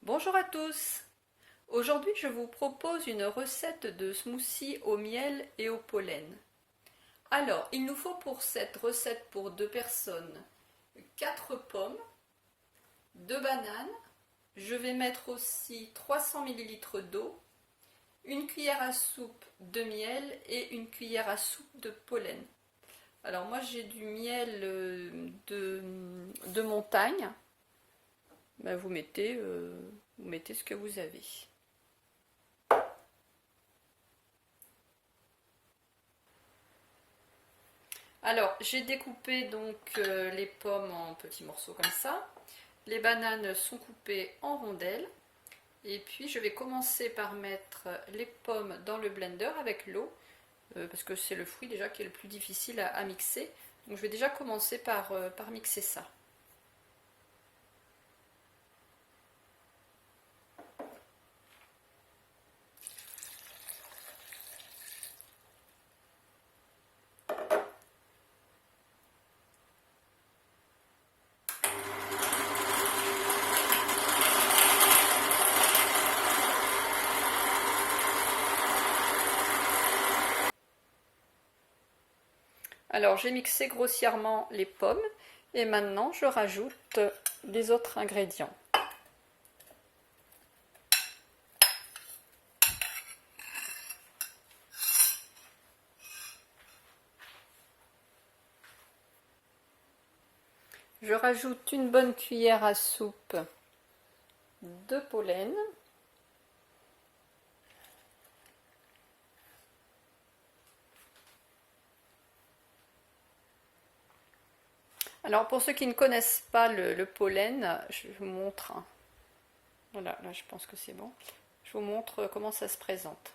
Bonjour à tous! Aujourd'hui je vous propose une recette de smoothie au miel et au pollen. Alors, il nous faut pour cette recette pour deux personnes 4 pommes, 2 bananes, je vais mettre aussi 300 ml d'eau, une cuillère à soupe de miel et une cuillère à soupe de pollen. Alors moi j'ai du miel de montagne. Ben, vous mettez ce que vous avez. Alors, j'ai découpé donc les pommes en petits morceaux comme ça. Les bananes sont coupées en rondelles. Et puis, je vais commencer par mettre les pommes dans le blender avec l'eau, parce que c'est le fruit déjà qui est le plus difficile à mixer. Donc, je vais déjà commencer par mixer ça. Alors, j'ai mixé grossièrement les pommes et maintenant je rajoute les autres ingrédients. Je rajoute une bonne cuillère à soupe de pollen. Alors pour ceux qui ne connaissent pas le pollen, je vous montre. Voilà, là je pense que c'est bon. Je vous montre comment ça se présente.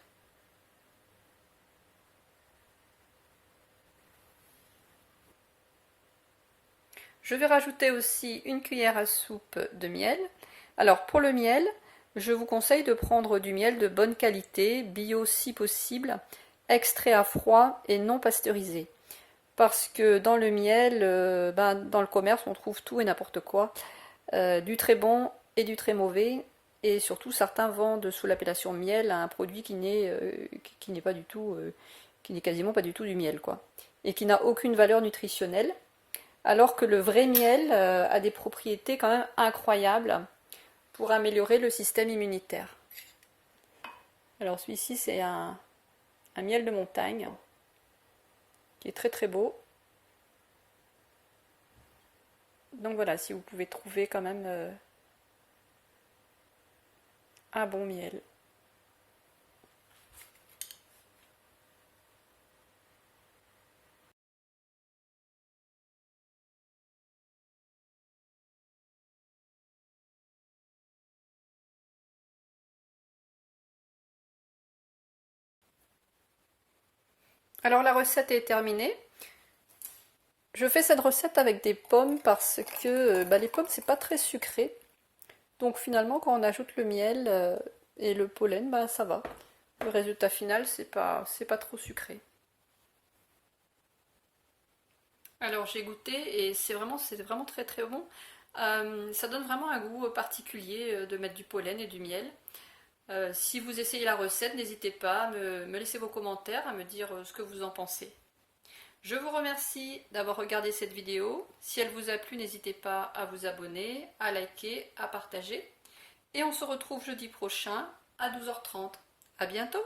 Je vais rajouter aussi une cuillère à soupe de miel. Alors pour le miel, je vous conseille de prendre du miel de bonne qualité, bio si possible, extrait à froid et non pasteurisé. Parce que dans le miel, dans le commerce, on trouve tout et n'importe quoi. Du très bon et du très mauvais. Et surtout, certains vendent sous l'appellation miel un produit qui n'est pas du tout, qui n'est quasiment pas du tout du miel, quoi. Et qui n'a aucune valeur nutritionnelle. Alors que le vrai miel a des propriétés quand même incroyables pour améliorer le système immunitaire. Alors celui-ci, c'est un miel de montagne qui est très très beau. Donc voilà, si vous pouvez trouver quand même un bon miel. Alors la recette est terminée. Je fais cette recette avec des pommes parce que les pommes c'est pas très sucré. Donc finalement quand on ajoute le miel et le pollen, ça va. Le résultat final c'est pas trop sucré. Alors j'ai goûté et c'est vraiment très très bon. Ça donne vraiment un goût particulier de mettre du pollen et du miel. Si vous essayez la recette, n'hésitez pas à me laisser vos commentaires, à me dire ce que vous en pensez. Je vous remercie d'avoir regardé cette vidéo. Si elle vous a plu, n'hésitez pas à vous abonner, à liker, à partager. Et on se retrouve jeudi prochain à 12h30. À bientôt!